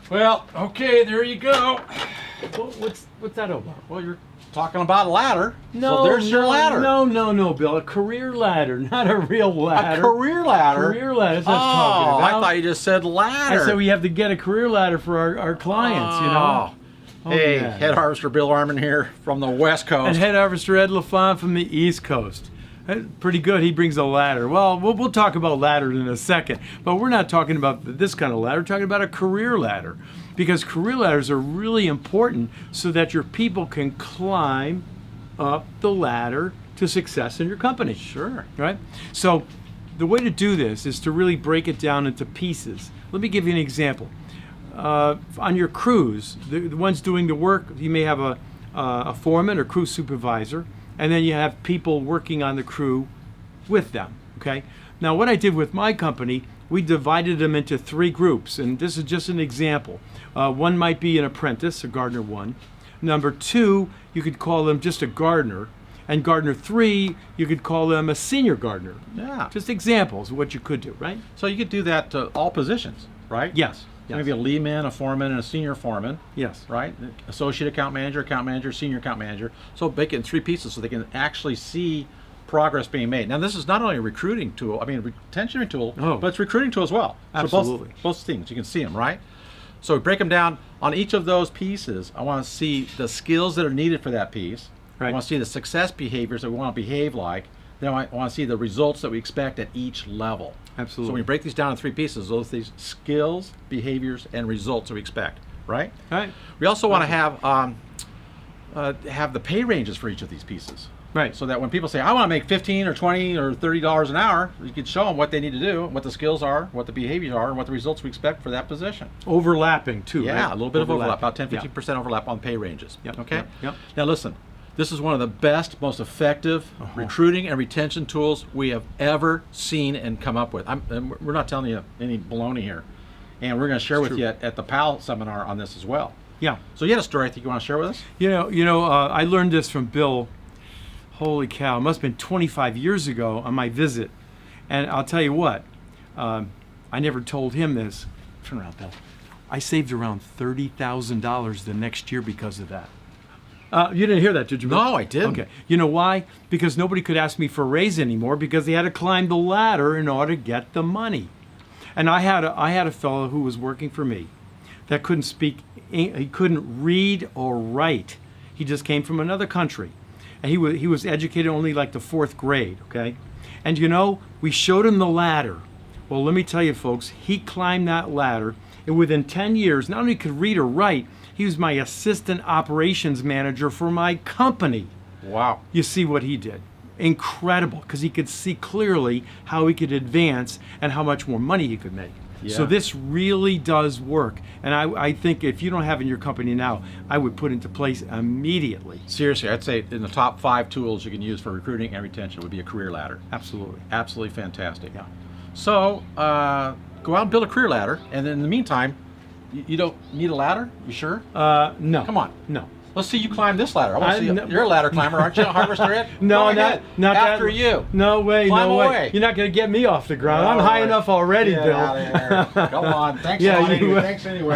Well, okay, there you go. What's that about? Well, you're talking about a ladder. No, so there's your ladder. No, Bill. A career ladder, not a real ladder. A career ladder? Career ladder, that's what I was talking about. I thought you just said ladder. I said we have to get a career ladder for our clients, you know. Oh, hey, yeah. Head Harvester Bill Armin here from the West Coast. And Head Harvester Ed LaFon from the East Coast. Pretty good. He brings a ladder. Well, we'll talk about ladders in a second, but we're not talking about this kind of ladder. We're talking about a career ladder, because career ladders are really important so that your people can climb up the ladder to success in your company. Sure. Right? So the way to do this is to really break it down into pieces. Let me give you an example. On your crews, the ones doing the work, you may have a foreman or crew supervisor, and then you have people working on the crew with them, okay? Now, what I did with my company, we divided them into 3 groups, and this is just an example. One might be an apprentice, a gardener 1. Number 2, you could call them just a gardener. And gardener 3, you could call them a senior gardener. Yeah. Just examples of what you could do, right? So you could do that to all positions, right? Yes. So maybe a lead man, a foreman, and a senior foreman. Yes. Right? Associate account manager, senior account manager. So make it in 3 pieces so they can actually see progress being made. Now, this is not only a recruiting tool, retention tool, but it's recruiting tool as well. Absolutely. So both things, you can see them, right? So we break them down on each of those pieces. I want to see the skills that are needed for that piece. Right. I want to see the success behaviors that we want to behave like. Then I want to see the results that we expect at each level. Absolutely. So when we break these down in 3 pieces, these skills, behaviors, and results that we expect, right? All right. We also want to have the pay ranges for each of these pieces. Right. So that when people say, I want to make $15 or $20 or $30 an hour, you can show them what they need to do, what the skills are, what the behaviors are, and what the results we expect for that position. Overlapping too, Yeah, right? a little bit of overlap, about 10-15% overlap on pay ranges. Yep. Okay? Yep. Now listen, this is one of the best, most effective recruiting and retention tools we have ever seen and come up with. And we're not telling you any baloney here. And we're going to share with you at the PAL seminar on this as well. Yeah. So you had a story I think you want to share with us? I learned this from Bill. Holy cow, it must have been 25 years ago on my visit. And I'll tell you what, I never told him this. Turn around, Bill. I saved around $30,000 the next year because of that. You didn't hear that, did you? No, I didn't. Okay. You know why? Because nobody could ask me for a raise anymore because they had to climb the ladder in order to get the money. And I had a fellow who was working for me that couldn't speak, he couldn't read or write. He just came from another country. And he was educated only like the 4th grade, okay? And we showed him the ladder. Well, let me tell you folks, he climbed that ladder, and within 10 years, not only could read or write, he was my assistant operations manager for my company. Wow. You see what he did. Incredible, because he could see clearly how he could advance and how much more money he could make. Yeah. So this really does work. And I think if you don't have it in your company now, I would put it into place immediately. Seriously, I'd say in the top 5 tools you can use for recruiting and retention would be a career ladder. Absolutely. Absolutely fantastic. Yeah. So go out and build a career ladder, and then in the meantime, you don't need a ladder? You sure? No. Come on. No. Let's see you climb this ladder. I want to see you. You're a ladder climber, aren't you? Harvester Ed? No, Go ahead. not after that. you. No way, Climb no way. away. You're not going to get me off the ground. I'm All high right. enough already, Get Bill. out of here. Go on. Thanks Yeah, a lot. you- Thanks anyway.